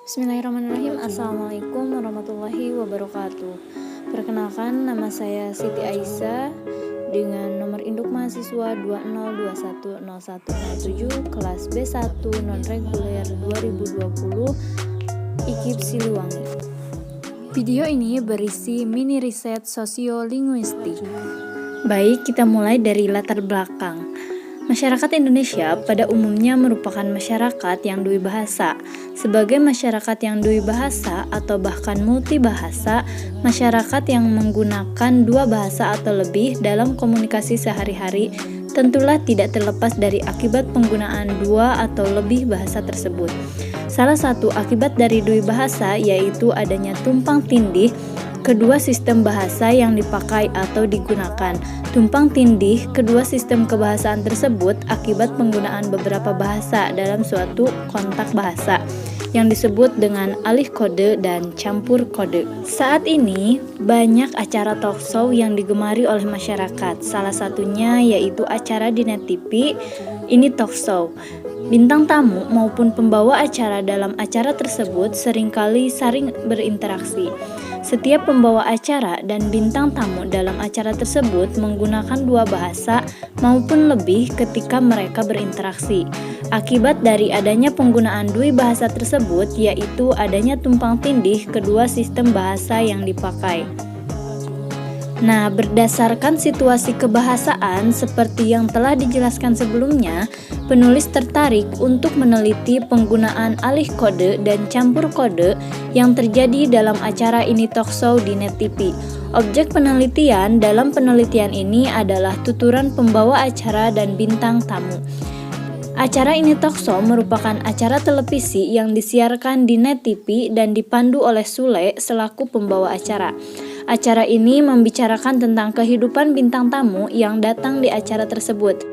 Bismillahirrahmanirrahim. Assalamualaikum warahmatullahi wabarakatuh. Perkenalkan, nama saya Siti Aisyah dengan nomor induk mahasiswa 20210107 kelas B1 non-reguler 2020 IKIP Siliwangi. Video ini berisi mini riset sosiolinguistik. Baik, kita mulai dari latar belakang. Masyarakat Indonesia pada umumnya merupakan masyarakat yang dwibahasa. Sebagai masyarakat yang dwibahasa atau bahkan multibahasa, masyarakat yang menggunakan dua bahasa atau lebih dalam komunikasi sehari-hari tentulah tidak terlepas dari akibat penggunaan dua atau lebih bahasa tersebut. Salah satu akibat dari dwibahasa yaitu adanya tumpang tindih kedua sistem bahasa yang dipakai atau digunakan. Tumpang tindih kedua sistem kebahasaan tersebut akibat penggunaan beberapa bahasa dalam suatu kontak bahasa yang disebut dengan alih kode dan campur kode. Saat ini banyak acara talkshow yang digemari oleh masyarakat. Salah satunya yaitu acara di Net TV, ini talkshow. Bintang tamu maupun pembawa acara dalam acara tersebut seringkali saling berinteraksi. Setiap pembawa acara dan bintang tamu dalam acara tersebut menggunakan dua bahasa maupun lebih ketika mereka berinteraksi. Akibat dari adanya penggunaan dua bahasa tersebut yaitu adanya tumpang tindih kedua sistem bahasa yang dipakai. Nah, berdasarkan situasi kebahasaan seperti yang telah dijelaskan sebelumnya, penulis tertarik untuk meneliti penggunaan alih kode dan campur kode yang terjadi dalam acara ini talkshow di Net TV. Objek penelitian dalam penelitian ini adalah tuturan pembawa acara dan bintang tamu. Acara ini talkshow merupakan acara televisi yang disiarkan di Net TV dan dipandu oleh Sule selaku pembawa acara. Acara ini membicarakan tentang kehidupan bintang tamu yang datang di acara tersebut.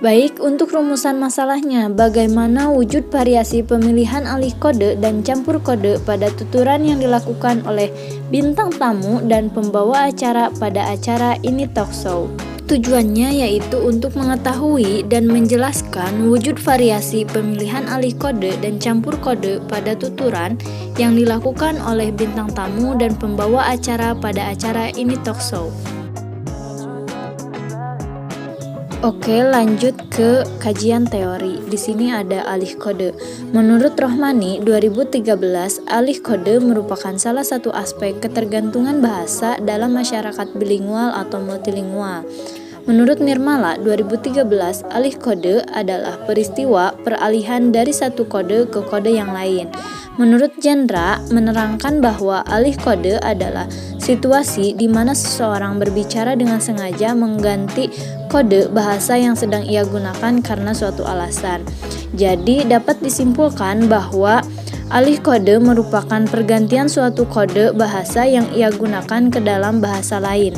Baik, untuk rumusan masalahnya, bagaimana wujud variasi pemilihan alih kode dan campur kode pada tuturan yang dilakukan oleh bintang tamu dan pembawa acara pada acara ini talkshow. Tujuannya yaitu untuk mengetahui dan menjelaskan wujud variasi pemilihan alih kode dan campur kode pada tuturan yang dilakukan oleh bintang tamu dan pembawa acara pada acara ini talkshow. Oke, lanjut ke kajian teori. Di sini ada alih kode. Menurut Rohmani 2013, alih kode merupakan salah satu aspek ketergantungan bahasa dalam masyarakat bilingual atau multilingual. Menurut Nirmala 2013, alih kode adalah peristiwa peralihan dari satu kode ke kode yang lain. Menurut Jendra, menerangkan bahwa alih kode adalah situasi di mana seseorang berbicara dengan sengaja mengganti kode bahasa yang sedang ia gunakan karena suatu alasan. Jadi, dapat disimpulkan bahwa alih kode merupakan pergantian suatu kode bahasa yang ia gunakan ke dalam bahasa lain.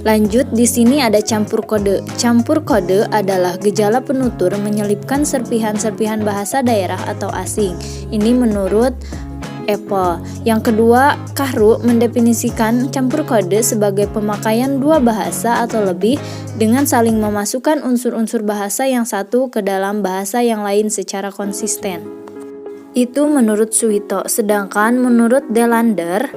Lanjut, di sini ada campur kode. Campur kode adalah gejala penutur menyelipkan serpihan-serpihan bahasa daerah atau asing. Ini menurut Apple. Yang kedua, Kahru mendefinisikan campur kode sebagai pemakaian dua bahasa atau lebih dengan saling memasukkan unsur-unsur bahasa yang satu ke dalam bahasa yang lain secara konsisten. Itu menurut Suwito. Sedangkan menurut Delander,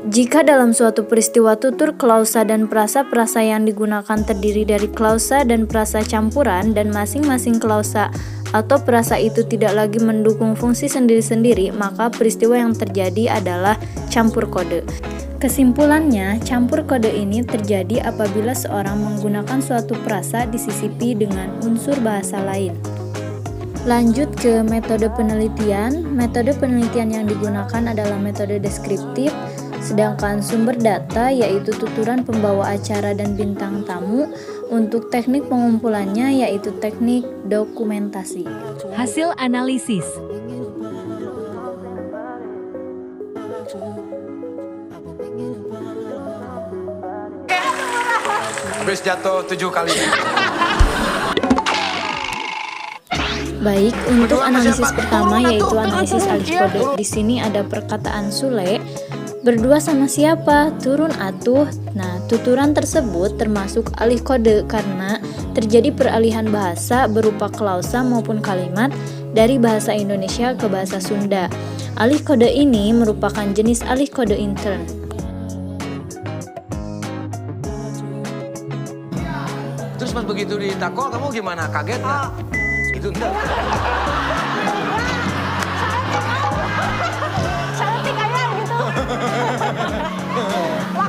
jika dalam suatu peristiwa tutur klausa dan prasa-prasa yang digunakan terdiri dari klausa dan prasa campuran dan masing-masing klausa atau prasa itu tidak lagi mendukung fungsi sendiri-sendiri, maka peristiwa yang terjadi adalah campur kode. Kesimpulannya, campur kode ini terjadi apabila seorang menggunakan suatu prasa disisipi dengan unsur bahasa lain. Lanjut ke metode penelitian. Metode penelitian yang digunakan adalah metode deskriptif, sedangkan sumber data yaitu tuturan pembawa acara dan bintang tamu. Untuk teknik pengumpulannya yaitu teknik dokumentasi. Hasil analisis. Bis jatuh 7 kali. Baik, untuk analisis pertama yaitu analisis alih kode. Di sini ada perkataan Sule. Berdua sama siapa? Turun atuh. Nah, tuturan tersebut termasuk alih kode karena terjadi peralihan bahasa berupa klausa maupun kalimat dari bahasa Indonesia ke bahasa Sunda. Alih kode ini merupakan jenis alih kode intern. Terus pas begitu ditakol kamu gimana? Kaget nggak? Gitu enggak?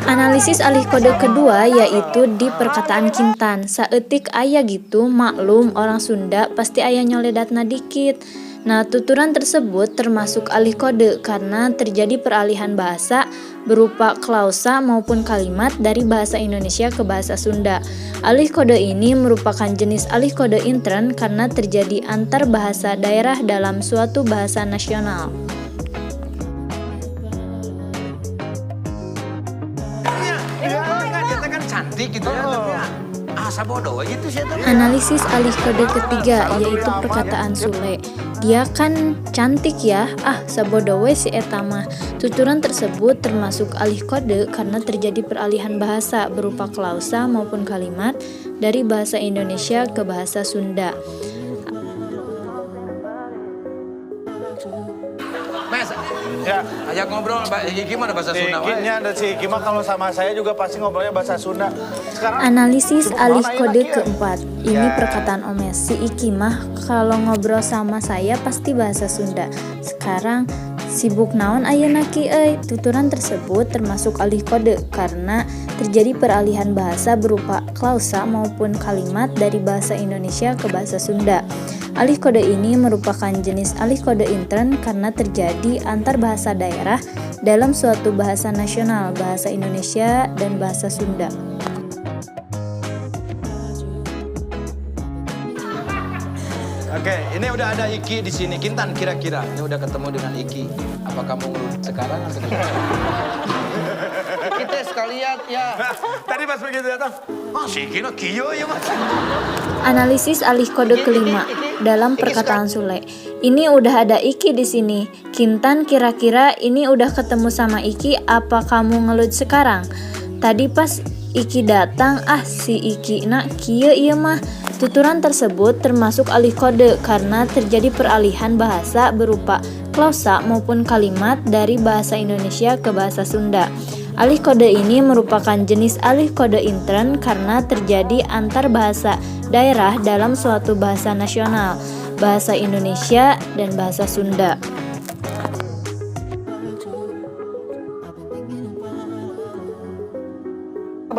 Analisis alih kode kedua yaitu di perkataan Kintan. Saeutik aya gitu, maklum orang Sunda pasti aya nyoledatna dikit. Nah, tuturan tersebut termasuk alih kode karena terjadi peralihan bahasa berupa klausa maupun kalimat dari bahasa Indonesia ke bahasa Sunda. Alih kode ini merupakan jenis alih kode intern karena terjadi antar bahasa daerah dalam suatu bahasa nasional. Cantik gitu ya, tapi sabodo aja tuh sih. Analisis alih kode ketiga yaitu perkataan Sule. Dia kan cantik ya, sabodo we si eta mah. Tuturan tersebut termasuk alih kode karena terjadi peralihan bahasa berupa klausa maupun kalimat dari bahasa Indonesia ke bahasa Sunda. Mes, Ya, ajak ngobrol, gimana bahasa Sunda? Ikinya dan si Iki mah kalau sama saya juga pasti ngobrolnya bahasa Sunda. Sekarang Analisis sibuk alih naon, kode ayeuna, keempat. Ini Ya. perkataan Omes. Si Iki mah kalau ngobrol sama saya pasti bahasa Sunda. Sekarang sibuk naon ayeuna ki euy. Tuturan tersebut termasuk alih kode karena terjadi peralihan bahasa berupa klausa maupun kalimat dari bahasa Indonesia ke bahasa Sunda. Alih kode ini merupakan jenis alih kode intern karena terjadi antar bahasa daerah dalam suatu bahasa nasional, bahasa Indonesia dan bahasa Sunda. Oke, ini udah ada Iki di sini. Kintan kira-kira, ini udah ketemu dengan Iki. Apa kamu ngelut sekarang atau gimana? Kita sekalian ya. Tadi pas begitu datang, Si Iki no kiyo ya mas. Analisis alih kode kelima dalam perkataan Sule. Ini udah ada Iki di sini. Kintan kira-kira ini udah ketemu sama Iki, apa kamu ngelut sekarang? Tadi pas Iki datang, si Iki nak kieu ieu mah. Tuturan tersebut termasuk alih kode karena terjadi peralihan bahasa berupa klausa maupun kalimat dari bahasa Indonesia ke bahasa Sunda. Alih kode ini merupakan jenis alih kode intern karena terjadi antar bahasa daerah dalam suatu bahasa nasional, bahasa Indonesia dan bahasa Sunda.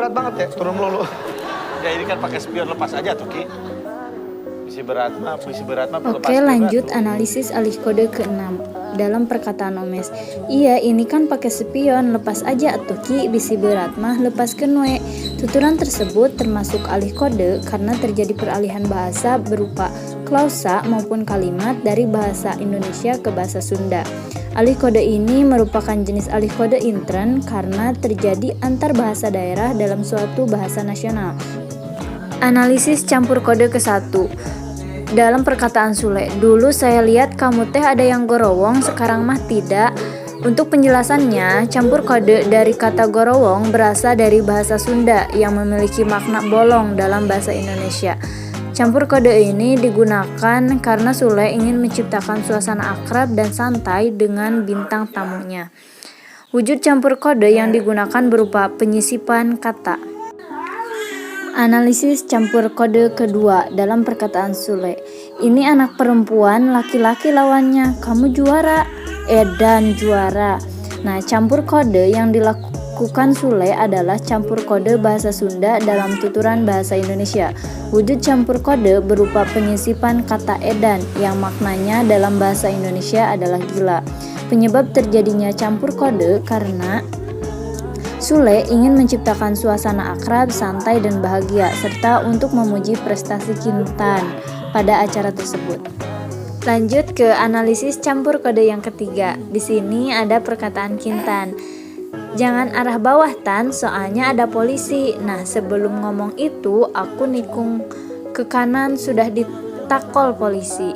berat banget ya, turun melulu. Ya ini kan pakai spion, lepas aja tuh Ki. Puisi berat mah lepas Oke, spion lanjut lah. analisis alih kode ke-6 dalam perkataan Omes. Iya, ini kan pakai spion, lepas aja atuh Ki, bisi berat mah lepas we. Tuturan tersebut termasuk alih kode karena terjadi peralihan bahasa berupa klausa maupun kalimat dari bahasa Indonesia ke bahasa Sunda. Alih kode ini merupakan jenis alih kode intern karena terjadi antar bahasa daerah dalam suatu bahasa nasional. Analisis campur kode ke-1 dalam perkataan Sule. Dulu saya lihat kamu teh ada yang gorowong, sekarang mah tidak. Untuk penjelasannya, campur kode dari kata gorowong berasal dari bahasa Sunda yang memiliki makna bolong dalam bahasa Indonesia. Campur kode ini digunakan karena Sule ingin menciptakan suasana akrab dan santai dengan bintang tamunya. Wujud campur kode yang digunakan berupa penyisipan kata. Analisis campur kode kedua dalam perkataan Sule. Ini anak perempuan, laki-laki lawannya. Kamu juara. Edan juara. Nah, campur kode yang dilakukan Sule adalah campur kode bahasa Sunda dalam tuturan bahasa Indonesia. Wujud campur kode berupa penyisipan kata edan yang maknanya dalam bahasa Indonesia adalah gila. Penyebab terjadinya campur kode karena Sule ingin menciptakan suasana akrab, santai, dan bahagia, serta untuk memuji prestasi Kintan pada acara tersebut. Lanjut ke analisis campur kode yang ketiga. Di sini ada perkataan Kintan. Jangan arah bawah Tan, soalnya ada polisi. Nah, sebelum ngomong itu, aku nikung ke kanan sudah ditakol polisi.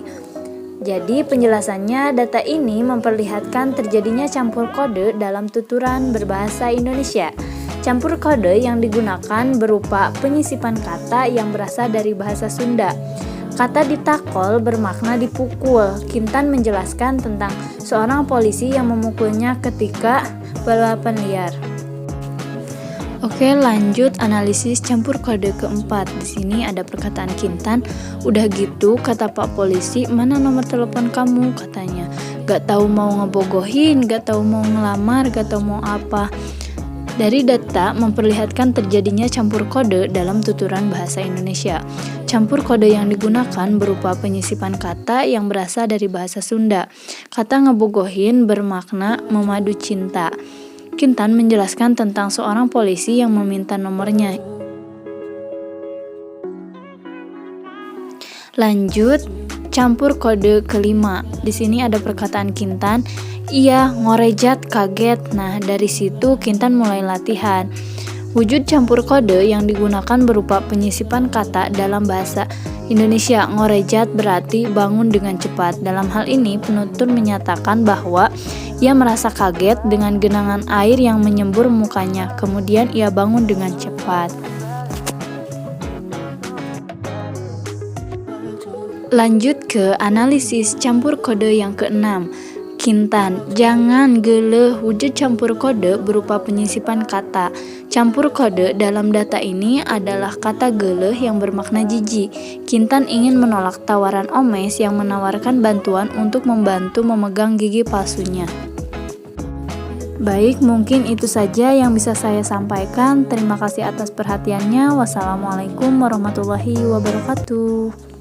Jadi penjelasannya, data ini memperlihatkan terjadinya campur kode dalam tuturan berbahasa Indonesia. Campur kode yang digunakan berupa penyisipan kata yang berasal dari bahasa Sunda. Kata ditakol bermakna dipukul. Kintan menjelaskan tentang seorang polisi yang memukulnya ketika balapan liar. Oke, lanjut analisis campur kode keempat. Di sini ada perkataan Kintan. Udah gitu, kata Pak Polisi, mana nomor telepon kamu? Katanya. Gak tahu mau ngebogohin, gak tahu mau ngelamar, gak tahu mau apa. Dari data memperlihatkan terjadinya campur kode dalam tuturan bahasa Indonesia. Campur kode yang digunakan berupa penyisipan kata yang berasal dari bahasa Sunda. Kata ngebogohin bermakna memadu cinta. Kintan menjelaskan tentang seorang polisi yang meminta nomornya. Lanjut, campur kode kelima. Di sini ada perkataan Kintan, iya ngorejat kaget. Nah, dari situ Kintan mulai latihan. Wujud campur kode yang digunakan berupa penyisipan kata dalam bahasa Indonesia. Ngorejat berarti bangun dengan cepat. Dalam hal ini, penutur menyatakan bahwa ia merasa kaget dengan genangan air yang menyembur mukanya. Kemudian ia bangun dengan cepat. Lanjut ke analisis campur kode yang keenam. Kintan, jangan geuleuh. Wujud campur kode berupa penyisipan kata. Campur kode dalam data ini adalah kata geuleuh yang bermakna jijik. Kintan ingin menolak tawaran Omes yang menawarkan bantuan untuk membantu memegang gigi palsunya. Baik, mungkin itu saja yang bisa saya sampaikan. Terima kasih atas perhatiannya. Wassalamualaikum warahmatullahi wabarakatuh.